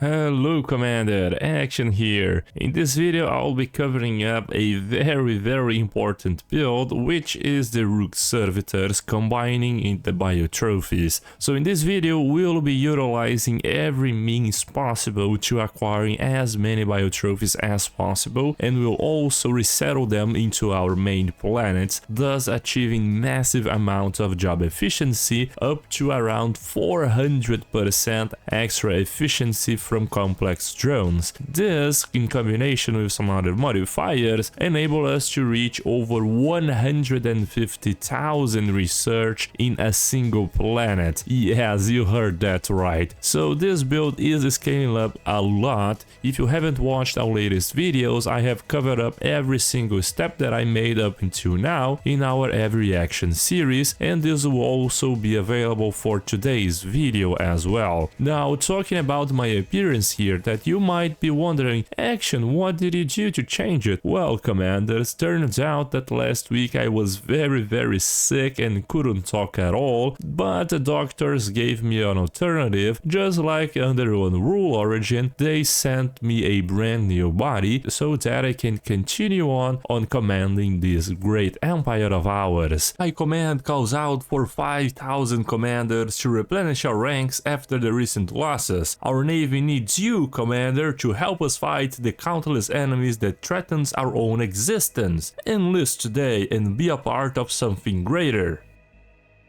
Hello Commander, Action here. In this video I'll be covering up a very important build, which is the Rook Servitors combining in the biotrophies. So in this video we'll be utilizing every means possible to acquiring as many biotrophies as possible, and we'll also resettle them into our main planets, thus achieving massive amounts of job efficiency up to around 400% extra efficiency from complex drones. This, in combination with some other modifiers, enable us to reach over 150,000 research in a single planet. Yes, you heard that right. So this build is scaling up a lot. If you haven't watched our latest videos, I have covered up every single step that I made up until now in our Every Action series, and this will also be available for today's video as well. Now, talking about my appearance here, that you might be wondering, Action, what did you do to change it? Well, Commanders, turns out that last week I was very sick and couldn't talk at all, but the doctors gave me an alternative. Just like under Unrule Origin, they sent me a brand new body so that I can continue on commanding this great empire of ours. My command calls out for 5,000 commanders to replenish our ranks after the recent losses. Our navy needs you, Commander, to help us fight the countless enemies that threatens our own existence. Enlist today and be a part of something greater.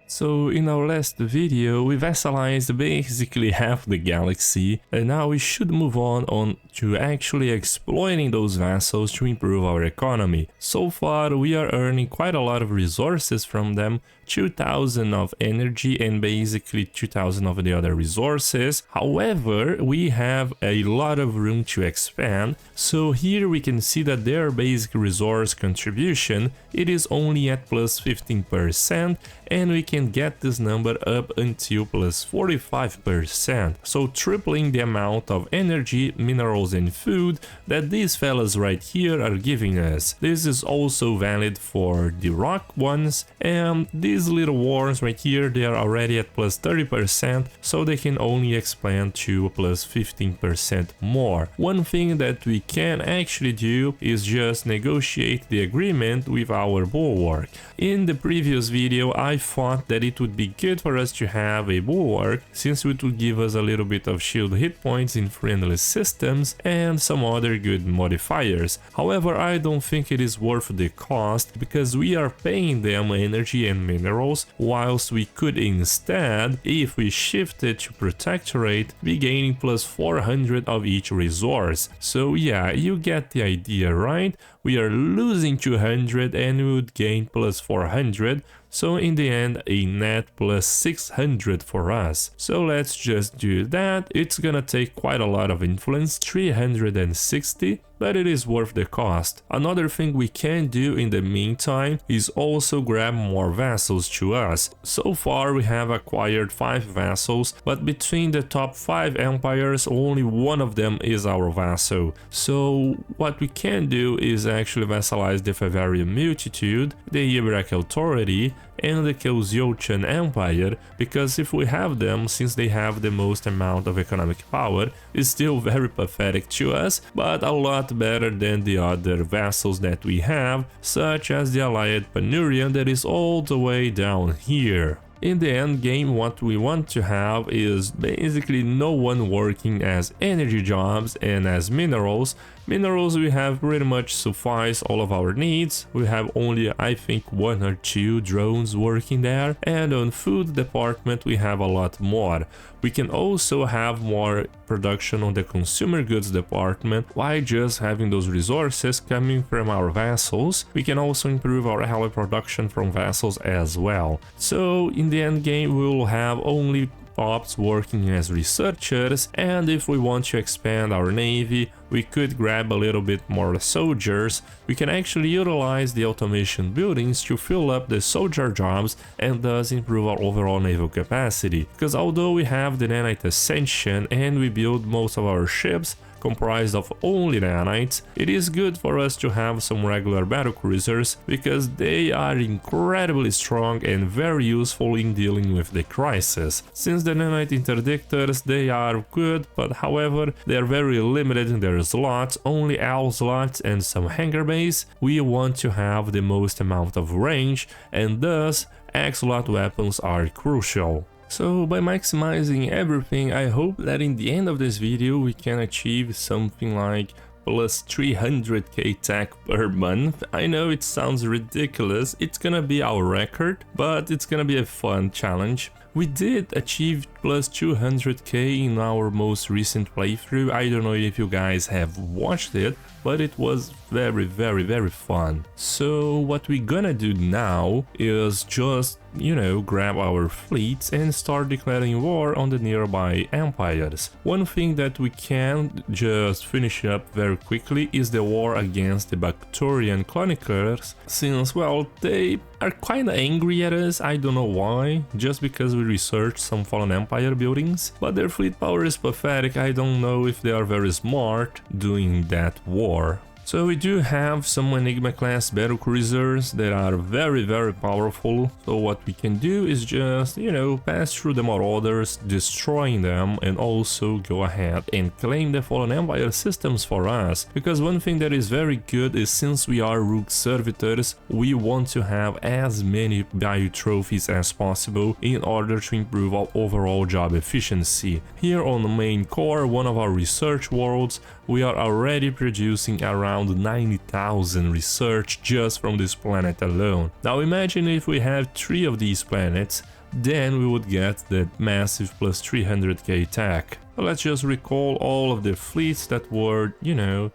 So in our last video we vassalized basically half the galaxy, and now we should move on to actually exploiting those vassals to improve our economy. So far we are earning quite a lot of resources from them, 2,000 of energy and basically 2,000 of the other resources. However, we have a lot of room to expand, so here we can see that their basic resource contribution, it is only at plus 15%, and we can get this number up until plus 45%, so tripling the amount of energy, minerals and food that these fellas right here are giving us. This is also valid for the rock ones, and these little wars right here, they are already at plus 30%, so they can only expand to plus 15% more. One thing that we can actually do is just negotiate the agreement with our bulwark. In the previous video I thought that it would be good for us to have a bulwark, since it would give us a little bit of shield hit points in friendly systems and some other good modifiers. However, I don't think it is worth the cost, because we are paying them energy and minerals, whilst we could instead, if we shifted to protectorate, be gaining plus 400 of each resource. So yeah, you get the idea, right? We are losing 200 and we would gain plus 400, so in the end a net plus 600 for us. So let's just do that. It's gonna take quite a lot of influence, 360, but it is worth the cost. Another thing we can do in the meantime is also grab more vassals to us. So far we have acquired 5 vassals, but between the top 5 empires only one of them is our vassal. So what we can do is actually vassalize the Favarian Multitude, the Ibrak Authority and the Kelsiochan Empire, because if we have them, since they have the most amount of economic power, is still very pathetic to us, but a lot better than the other vassals that we have, such as the Allied Panurian that is all the way down here. In the end game, what we want to have is basically no one working as energy jobs and as minerals. Minerals we have pretty much suffice all of our needs. We have only, I think, 1 or 2 drones working there, and on food department we have a lot more. We can also have more production on the consumer goods department by just having those resources coming from our vassals. We can also improve our ally production from vassals as well. So in the end game we will have only ops working as researchers, and if we want to expand our navy, we could grab a little bit more soldiers, we can actually utilize the automation buildings to fill up the soldier jobs and thus improve our overall naval capacity. Because although we have the nanite ascension and we build most of our ships comprised of only nanites, it is good for us to have some regular battlecruisers because they are incredibly strong and very useful in dealing with the crisis. Since the nanite interdictors, they are good, but however they are very limited in their slots, only L slots and some hangar bays. We want to have the most amount of range, and thus X slot weapons are crucial. So by maximizing everything, I hope that in the end of this video we can achieve something like plus 300k tech per month. I know it sounds ridiculous, it's gonna be our record, but it's gonna be a fun challenge. We did achieve plus 200k in our most recent playthrough. I don't know if you guys have watched it, but it was very fun. So what we're gonna do now is just, you know, grab our fleets and start declaring war on the nearby empires. One thing that we can just finish up very quickly is the war against the Bactrian chroniclers, since, well, they are kinda angry at us. I don't know why, just because we researched some Fallen Empire buildings, but their fleet power is pathetic. I don't know if they are very smart doing that war. So we do have some Enigma class battlecruisers that are very powerful. So what we can do is just, you know, pass through the Marauders, destroying them, and also go ahead and claim the Fallen Empire systems for us. Because one thing that is very good is, since we are Rook servitors, we want to have as many value trophies as possible in order to improve our overall job efficiency. Here on the main core, one of our research worlds, we are already producing around 90,000 research just from this planet alone. Now imagine if we have 3 of these planets, then we would get that massive plus 300k tech. So let's just recall all of the fleets that were, you know,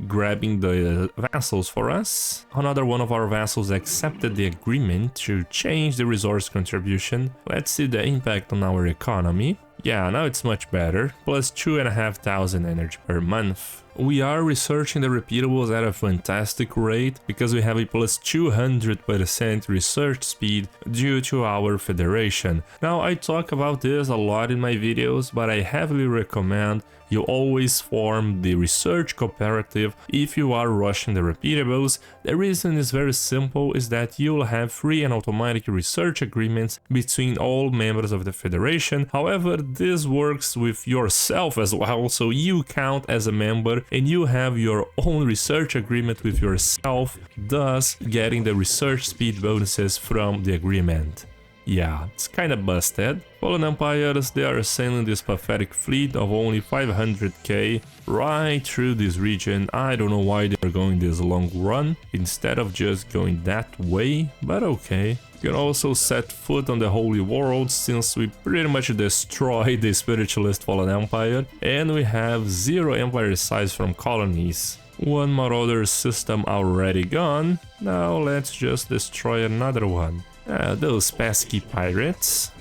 grabbing the vassals for us. Another one of our vassals accepted the agreement to change the resource contribution. Let's see the impact on our economy. Yeah, now it's much better, plus 2,500 energy per month. We are researching the repeatables at a fantastic rate because we have a plus 200% research speed due to our federation. Now, I talk about this a lot in my videos, but I heavily recommend you always form the research cooperative if you are rushing the repeatables. The reason is very simple, is that you'll have free and automatic research agreements between all members of the federation. However, this works with yourself as well, so you count as a member and you have your own research agreement with yourself, thus getting the research speed bonuses from the agreement. Yeah, it's kinda busted. Fallen Empires, they are sailing this pathetic fleet of only 500k right through this region. I don't know why they're going this long run instead of just going that way, but okay. You can also set foot on the Holy World, since we pretty much destroyed the Spiritualist Fallen Empire, and we have 0 empire size from colonies. One Marauder system already gone, now let's just destroy another one. Those pesky pirates.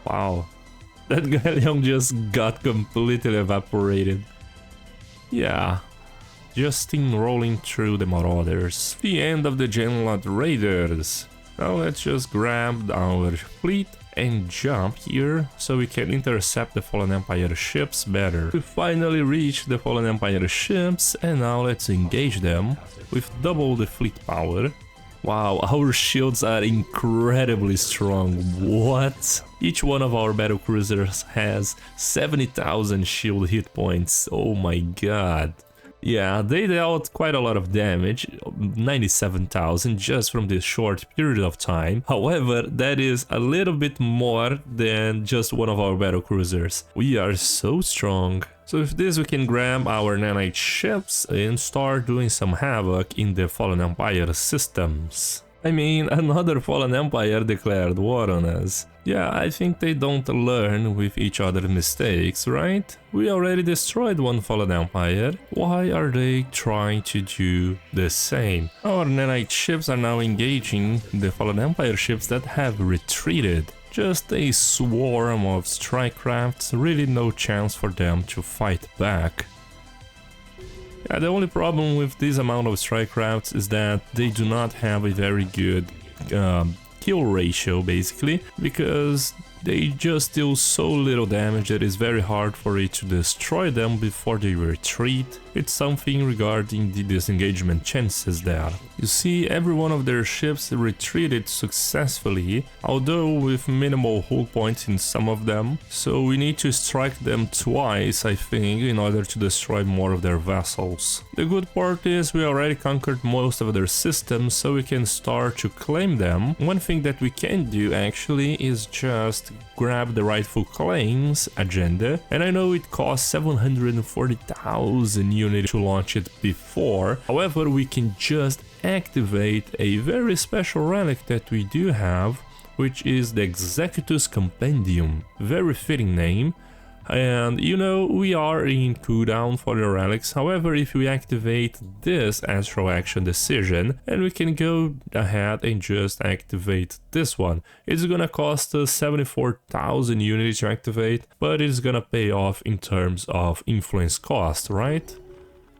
Wow, that galleon just got completely evaporated. Yeah, just steamrolling through the Marauders. The end of the Genlot Raiders. Now let's just grab our fleet and jump here so we can intercept the Fallen Empire ships better. We finally reached the Fallen Empire ships, and now let's engage them with double the fleet power. Wow, our shields are incredibly strong. What? Each one of our battlecruisers has 70,000 shield hit points. Oh my god. Yeah, they dealt quite a lot of damage, 97,000 just from this short period of time. However, that is a little bit more than just one of our battlecruisers. We are so strong. So with this, we can grab our nanite ships and start doing some havoc in the Fallen Empire systems. I mean, another Fallen Empire declared war on us. Yeah, I think they don't learn with each other's mistakes, right? We already destroyed one Fallen Empire. Why are they trying to do the same? Our nanite ships are now engaging the Fallen Empire ships that have retreated. Just a swarm of strike crafts, really no chance for them to fight back. Yeah, the only problem with this amount of strike crafts is that they do not have a very good kill ratio, basically, because they just deal so little damage that it's very hard for it to destroy them before they retreat. It's something regarding the disengagement chances there. You see, every one of their ships retreated successfully, although with minimal hull points in some of them, so we need to strike them twice, I think, in order to destroy more of their vassals. The good part is we already conquered most of their systems, so we can start to claim them. One thing that we can do actually is just grab the rightful claims agenda, and I know it costs 740,000 units to launch it before. However, we can just activate a very special relic that we do have, which is the Executus Compendium. Very fitting name. And you know, we are in cooldown for the relics. However, if we activate this astral action decision, and we can go ahead and just activate this one, it's gonna cost us 74,000 units to activate, but it's gonna pay off in terms of influence cost, right?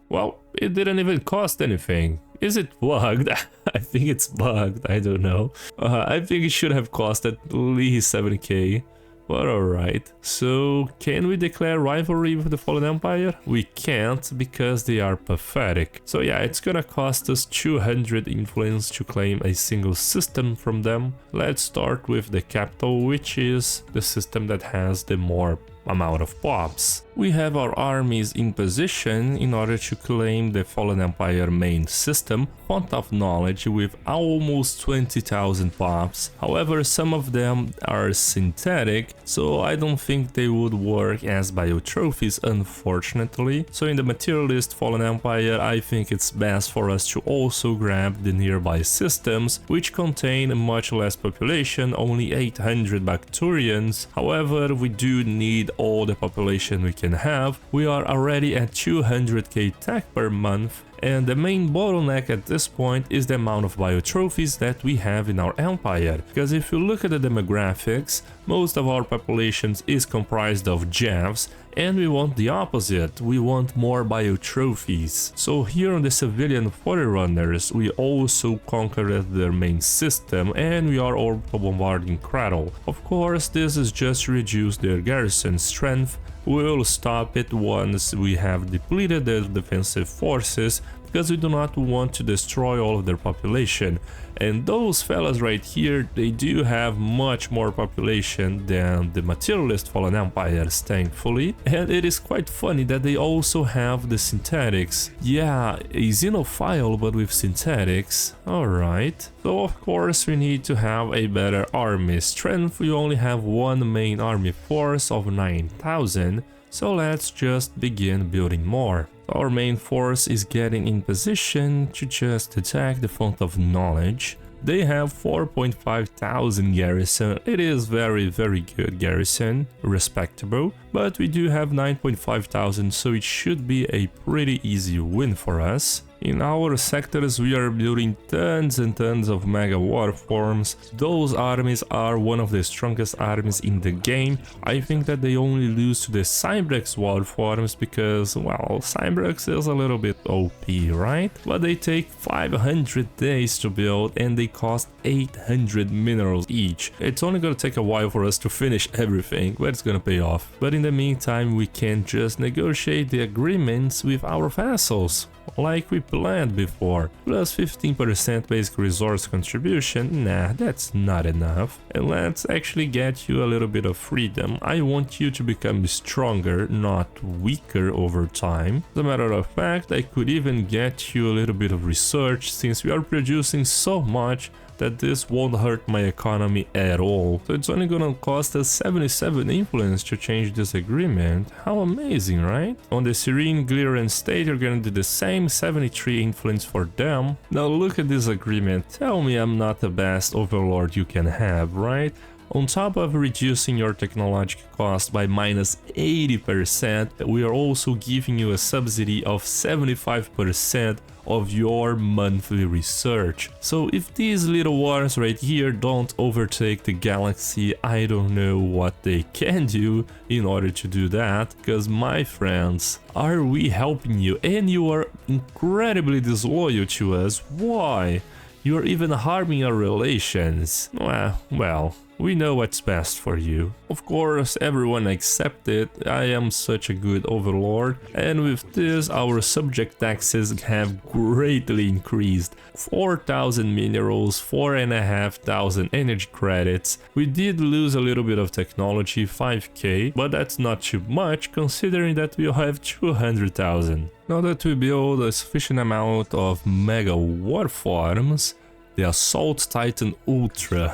Well, it didn't even cost anything. Is it bugged? I think it's bugged, I don't know. I think it should have cost at least 7k. But alright, so can we declare rivalry with the Fallen Empire? We can't because they are pathetic. So yeah, it's gonna cost us 200 influence to claim a single system from them. Let's start with the capital, which is the system that has the more amount of pops. We have our armies in position in order to claim the Fallen Empire main system, Font of Knowledge, with almost 20,000 pops. However, some of them are synthetic, so I don't think they would work as biotrophies, unfortunately. So in the materialist Fallen Empire, I think it's best for us to also grab the nearby systems, which contain much less population, only 800 Bacterians. However, we do need all the population we can have. We are already at 200k tech per month, and the main bottleneck at this point is the amount of biotrophies that we have in our empire. Because if you look at the demographics, most of our populations is comprised of Javs, and we want the opposite, we want more biotrophies. So here on the civilian forerunners, we also conquered their main system, and we are also bombarding Cradle. Of course, this is just to reduce their garrison strength. We'll stop it once we have depleted their defensive forces, because we do not want to destroy all of their population. And those fellas right here, they do have much more population than the materialist Fallen Empires, thankfully. And it is quite funny that they also have the synthetics. Yeah, a xenophile but with synthetics. Alright. So of course we need to have a better army strength. We only have one main army force of 9,000. So let's just begin building more. Our main force is getting in position to just attack the Font of Knowledge. They have 4,500 garrison. It is very good garrison, respectable, but we do have 9,500, so it should be a pretty easy win for us. In our sectors, we are building tons and tons of mega war forms. Those armies are one of the strongest armies in the game. I think that they only lose to the Cyberx war forms because, well, Cyberx is a little bit OP, right? But they take 500 days to build and they cost 800 minerals each. It's only gonna take a while for us to finish everything, but it's gonna pay off. But in the meantime, we can just negotiate the agreements with our vassals, like we planned before. Plus 15% basic resource contribution, nah, that's not enough. And let's actually get you a little bit of freedom. I want you to become stronger, not weaker over time. As a matter of fact, I could even get you a little bit of research, since we are producing so much that this won't hurt my economy at all. So it's only gonna cost us 77 influence to change this agreement. How amazing, right? On the Serene, Glitter and State, you're gonna do the same, 73 influence for them. Now look at this agreement. Tell me I'm not the best overlord you can have, right? On top of reducing your technological cost by minus 80%, we are also giving you a subsidy of 75% of your monthly research. So if these little wars right here don't overtake the galaxy, I don't know what they can do in order to do that, because my friends, are we helping you? And you are incredibly disloyal to us. Why? You are even harming our relations. Well, we know what's best for you. Of course, everyone accepted. I am such a good overlord, and with this our subject taxes have greatly increased. 4,000 minerals, 4,500 energy credits. We did lose a little bit of technology, 5k, but that's not too much considering that we have 200,000. Now that we build a sufficient amount of mega war farms, the Assault Titan Ultra,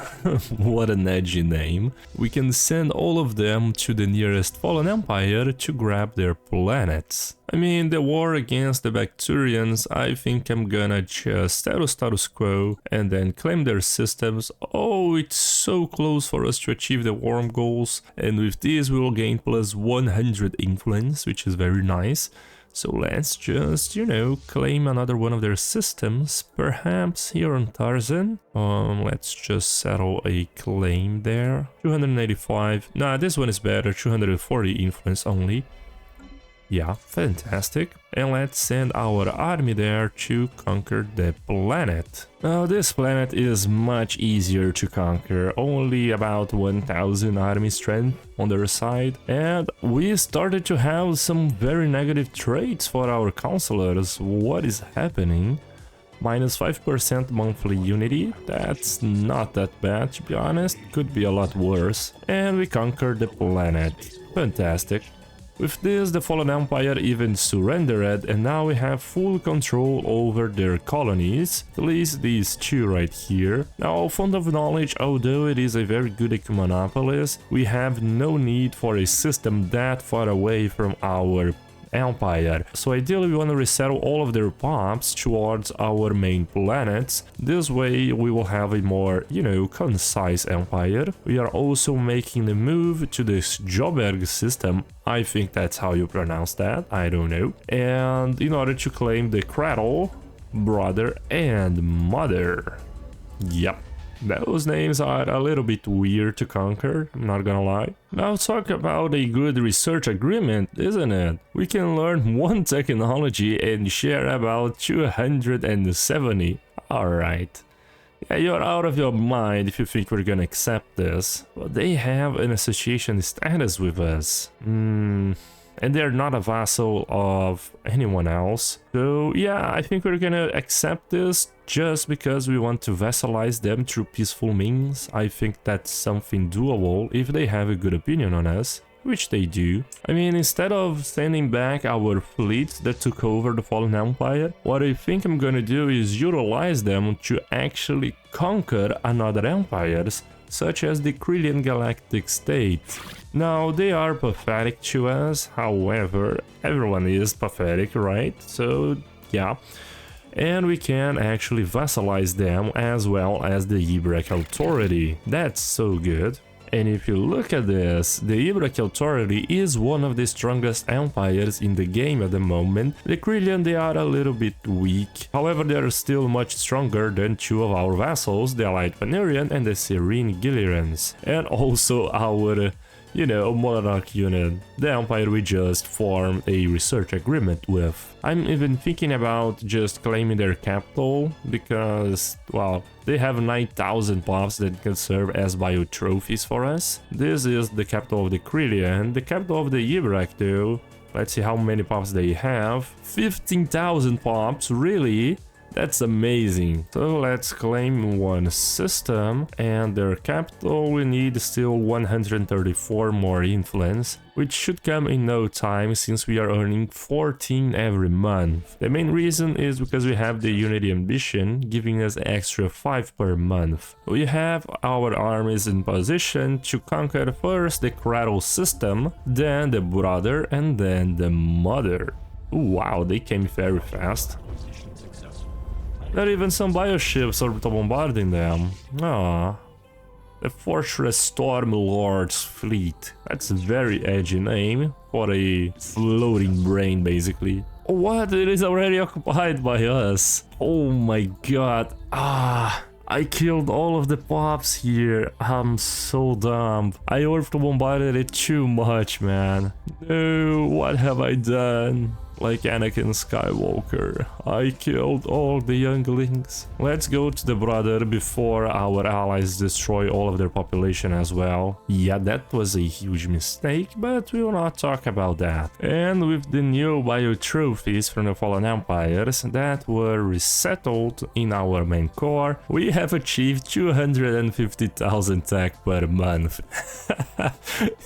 what an edgy name, we can send all of them to the nearest fallen empire to grab their planets. I mean, the war against the Bacterians, I think I'm gonna just status quo and then claim their systems. Oh, it's so close for us to achieve the worm goals, and with this we will gain plus 100 influence, which is very nice. So let's just, you know, claim another one of their systems, perhaps here on Tarzan. Let's just settle a claim there. 285, nah, this one is better, 240 influence only. Yeah, fantastic. And let's send our army there to conquer the planet. Now this planet is much easier to conquer, only about 1000 army strength on their side. And we started to have some very negative traits for our counselors. What is happening? Minus 5% monthly unity, that's not that bad to be honest, could be a lot worse. And we conquered the planet. Fantastic. With this, the Fallen Empire even surrendered, and now we have full control over their colonies, at least these two right here. Now, Font of Knowledge, although it is a very good ecumonopolis, we have no need for a system that far away from our empire. So ideally we want to resettle all of their pops towards our main planets. This way we will have a more, you know, concise empire. We are also making the move to this Joberg system. I think that's how you pronounce that, I don't know. And in order to claim the cradle, brother and mother. Yep. Those names are a little bit weird to conquer, I'm not gonna lie. Now talk about a good research agreement, isn't it? We can learn one technology and share about 270. Alright. Yeah, you're out of your mind if you think we're gonna accept this. But they have an association status with us. And they're not a vassal of anyone else. So yeah, I think we're gonna accept this just because we want to vassalize them through peaceful means. I think that's something doable if they have a good opinion on us, which they do. I mean, instead of sending back our fleet that took over the Fallen Empire, what I think I'm gonna do is utilize them to actually conquer another empires, such as the Krylian Galactic State. Now, they are pathetic to us, however, everyone is pathetic, right? So, yeah. And we can actually vassalize them as well as the Ibrak Authority. That's so good. And if you look at this, the Ibrak Authority is one of the strongest empires in the game at the moment. The Krylian, they are a little bit weak, however they are still much stronger than two of our vassals, the Allied Venerian and the Serene Gillians. And also our, you know, monarch unit, the empire we just formed a research agreement with. I'm even thinking about just claiming their capital because, well, they have 9,000 pops that can serve as bio trophies for us. This is the capital of the Krylian. The capital of the Ibrak though, let's see how many pops they have. 15,000 pops, really? That's amazing. So let's claim one system, and their capital we need still 134 more influence, which should come in no time since we are earning 14 every month. The main reason is because we have the Unity Ambition giving us extra 5 per month. We have our armies in position to conquer first the Cradle system, then the brother and then the mother. Wow, they came very fast. There are even some bioships orbital bombarding them. Aww. The Fortress Stormlord's Fleet. That's a very edgy name for a floating brain, basically. What? It is already occupied by us. Oh my god. I killed all of the pops here. I'm so dumb. I Earth bombarded it too much, man. No, what have I done? Like Anakin Skywalker, I killed all the younglings. Let's go to the brother before our allies destroy all of their population as well. Yeah, that was a huge mistake, but we will not talk about that. And with the new bio trophies from the Fallen Empires that were resettled in our main core, we have achieved 250,000 tech per month.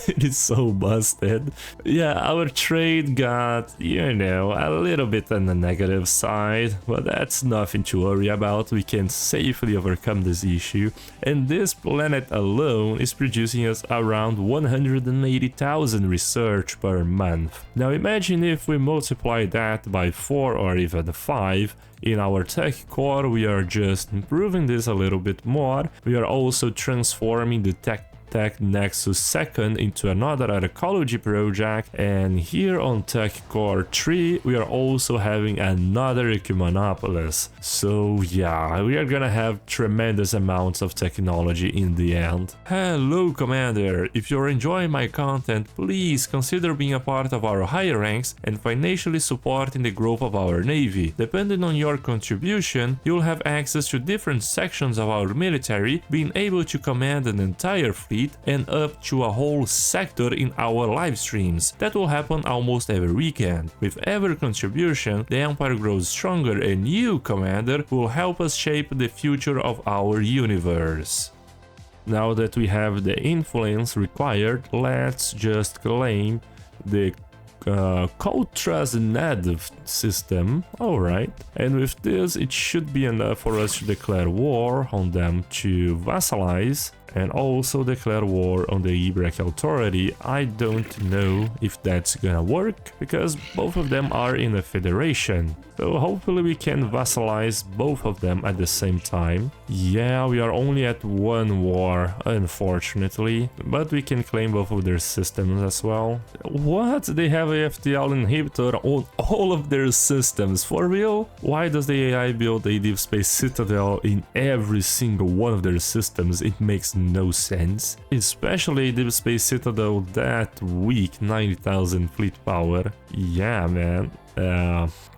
It is so busted. Yeah, our trade got, you know, a little bit on the negative side, but that's nothing to worry about. We can safely overcome this issue, and this planet alone is producing us around 180,000 research per month. Now imagine if we multiply that by 4 or even 5. In our tech core, we are just improving this a little bit more. We are also transforming the tech Nexus 2nd into another archaeology project, and here on Tech Core 3 we are also having another ecumonopolis. So yeah, we are gonna have tremendous amounts of technology in the end. Hello Commander, if you're enjoying my content, please consider being a part of our higher ranks and financially supporting the growth of our navy. Depending on your contribution, you'll have access to different sections of our military, being able to command an entire fleet and up to a whole sector in our live streams. That will happen almost every weekend. With every contribution, the Empire grows stronger, and you, Commander, will help us shape the future of our universe. Now that we have the influence required, let's just claim the Coltrasnad system. Alright, and with this it should be enough for us to declare war on them to vassalize, and also declare war on the Ibrak Authority. I don't know if that's gonna work, because both of them are in a federation. So hopefully we can vassalize both of them at the same time. Yeah, we are only at one war, unfortunately, but we can claim both of their systems as well. What? They have a FTL inhibitor on all of their systems, for real? Why does the AI build a Deep Space Citadel in every single one of their systems? It makes no sense. Especially Deep Space Citadel that weak, 90,000 fleet power. Yeah, man.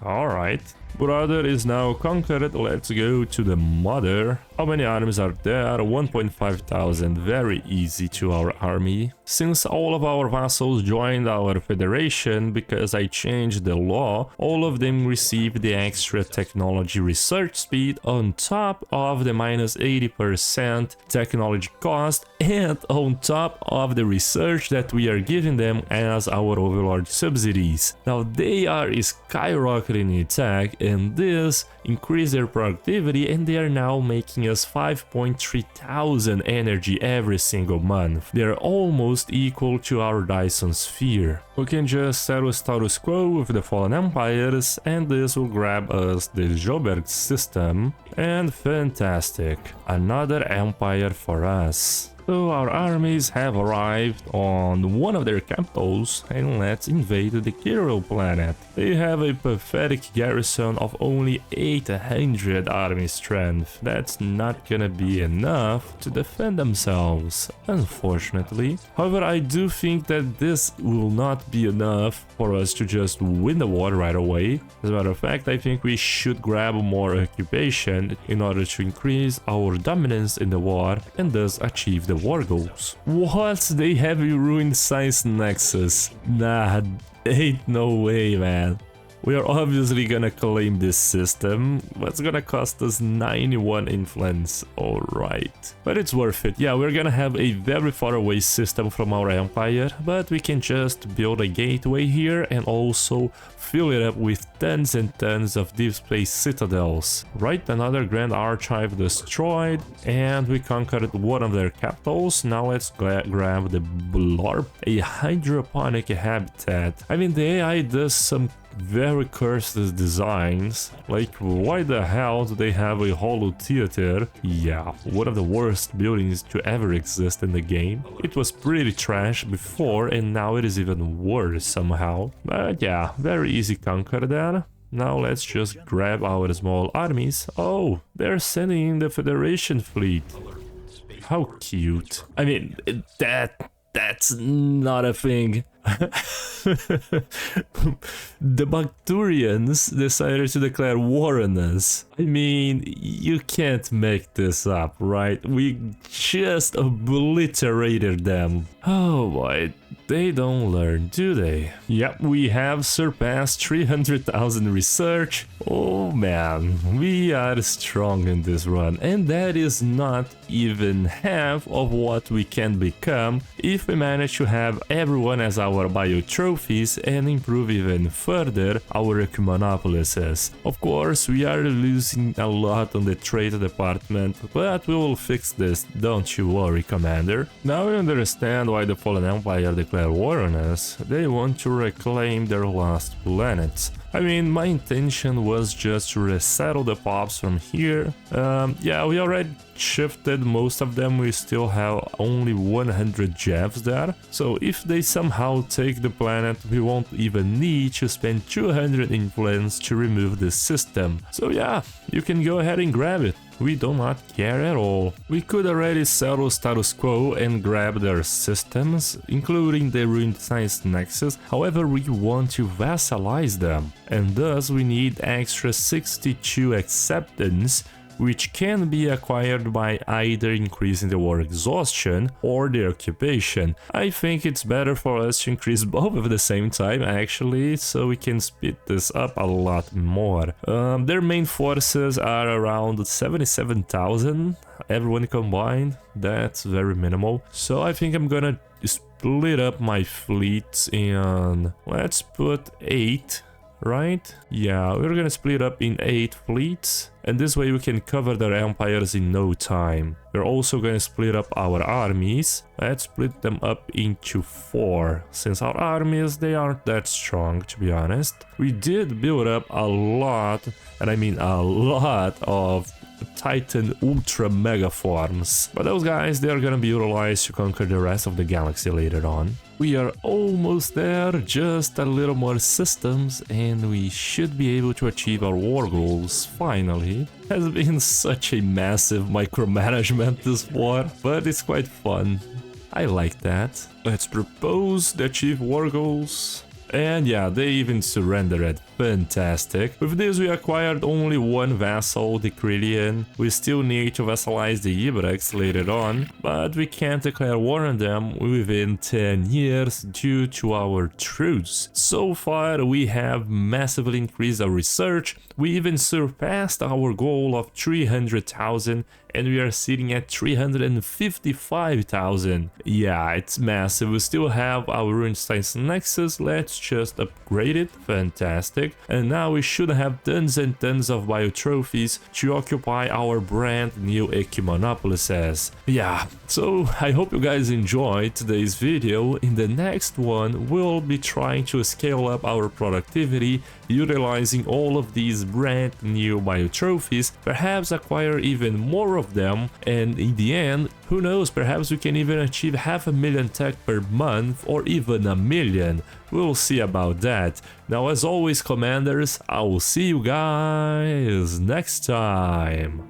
Alright. Brother is now conquered. Let's go to the mother. How many armies are there? 1,500. Very easy to our army. Since all of our vassals joined our federation because I changed the law, all of them receive the extra technology research speed on top of the minus 80% technology cost and on top of the research that we are giving them as our overlord subsidies. Now they are skyrocketing in attack, and this increased their productivity, and they are now making us 5.3 thousand energy every single month. They are almost equal to our Dyson sphere. We can just settle status quo with the Fallen Empires, and this will grab us the Joberg system, and fantastic, another empire for us. So our armies have arrived on one of their capitals, and let's invade the Kirill planet. They have a pathetic garrison of only 800 army strength. That's not gonna be enough to defend themselves, unfortunately. However, I do think that this will not be enough for us to just win the war right away. As a matter of fact, I think we should grab more occupation in order to increase our dominance in the war and thus achieve the war goals. What? They have a ruined science nexus? Nah, ain't no way, man. We are obviously gonna claim this system, but it's gonna cost us 91 influence, alright. But it's worth it. Yeah, we're gonna have a very far away system from our empire, but we can just build a gateway here and also fill it up with tons and tons of deep space citadels. Right, another Grand Archive destroyed, and we conquered one of their capitals. Now let's grab the Blorp, a hydroponic habitat. I mean, the AI does some very cursed designs. Like, why the hell do they have a hollow theater? Yeah, one of the worst buildings to ever exist in the game. It was pretty trash before and now it is even worse somehow. But yeah, very easy conquer then. Now let's just grab our small armies. Oh, they're sending in the Federation fleet. How cute. I mean, that's not a thing. The Bacterians decided to declare war on us. I mean, you can't make this up, right? We just obliterated them. Oh boy, they don't learn, do they? Yep, we have surpassed 300,000 research. Oh man, we are strong in this run, and that is not even half of what we can become if we manage to have everyone as our bio trophies and improve even further our ecumonopolises. Of course, we are losing a lot on the trade department, but we will fix this, don't you worry, Commander. Now we understand why the Fallen Empire declared war on us. They want to reclaim their lost planets. I mean, my intention was just to resettle the pops from here. Yeah, we already shifted most of them, we still have only 100 Jeffs there. So if they somehow take the planet, we won't even need to spend 200 influence to remove the system. So yeah, you can go ahead and grab it. We do not care at all. We could already settle status quo and grab their systems, including the ruined science nexus, however we want to vassalize them, and thus we need extra 62 acceptance, which can be acquired by either increasing the war exhaustion or the occupation. I think it's better for us to increase both at the same time actually, so we can speed this up a lot more. Their main forces are around 77,000, everyone combined. That's very minimal. So I think I'm gonna split up my fleets in, let's put 8. Right? Yeah, we're gonna split up in 8 fleets, and this way we can cover their empires in no time. We're also gonna split up our armies. Let's split them up into 4, since our armies, they aren't that strong, to be honest. We did build up a lot, and I mean a lot, of Titan Ultra Mega Forms, but those guys, they're gonna be utilized to conquer the rest of the galaxy later on. We are almost there, just a little more systems, and we should be able to achieve our war goals, finally. It has been such a massive micromanagement this war, but it's quite fun. I like that. Let's propose to achieve war goals. And yeah, they even surrendered. Fantastic. With this we acquired only one vassal, the Crillian. We still need to vassalize the Ibrax later on, but we can't declare war on them within 10 years due to our truce. So far we have massively increased our research, we even surpassed our goal of 300,000 and we are sitting at 355,000. Yeah, it's massive. We still have our ruined science nexus, let's just upgrade it. Fantastic. And now we should have tons and tons of bio trophies to occupy our brand new ecumonopolises. Yeah, so I hope you guys enjoyed today's video. In the next one we'll be trying to scale up our productivity, utilizing all of these brand new bio trophies, perhaps acquire even more of them, and in the end, who knows, perhaps we can even achieve 500,000 tech per month or even 1,000,000. We'll see about that. Now as always, commanders, I will see you guys next time.